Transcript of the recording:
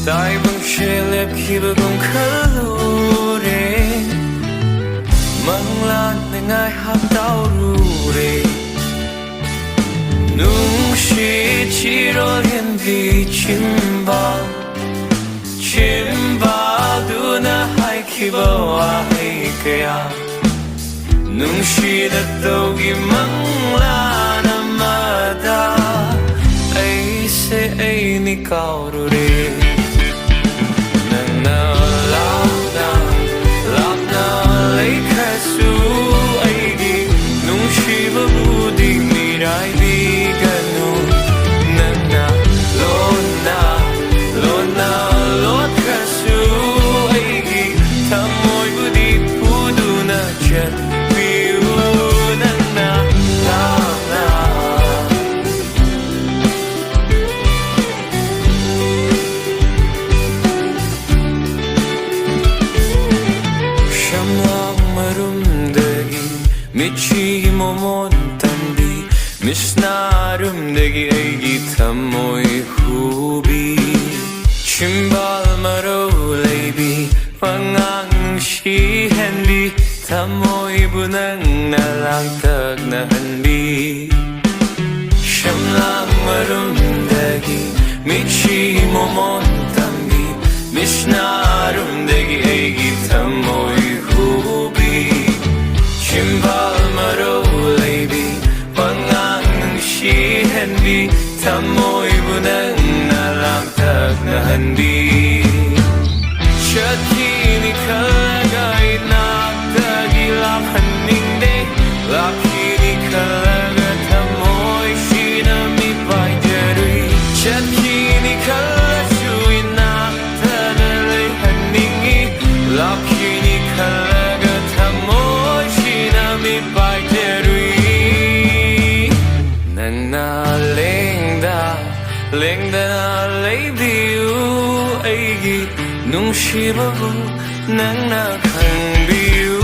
Tai bang shelep kiba gong kalure Mang lan ngai hap tao rure Nung shi chiro lien vi chimbal du na hai kiba wa hai kaya Nung shi da togi mang lan amada Ai se ai ni kao rure Michi momon tambi Misnarum degi aigi tamoi hubi Chimbal maro leibi Pangang shi henbi Tamoi bunang na lang tag na hanbi Shamlang marum degi Michi momon tambi Misnarum degi aigi tamoi hubi Chimbal maro leibi Pangang shi henbi Tamoi bunang na lang tag na hanbi Shakini kalagay nagtagi lakhaning de Lakini kalaga tamoy shinami pajarui Shakini kalasui nagtanalay haningi Lakini kalaga tamoy shinami pajarui Nang na lengda na leibiu aigi Nung shibabu nang na kang biu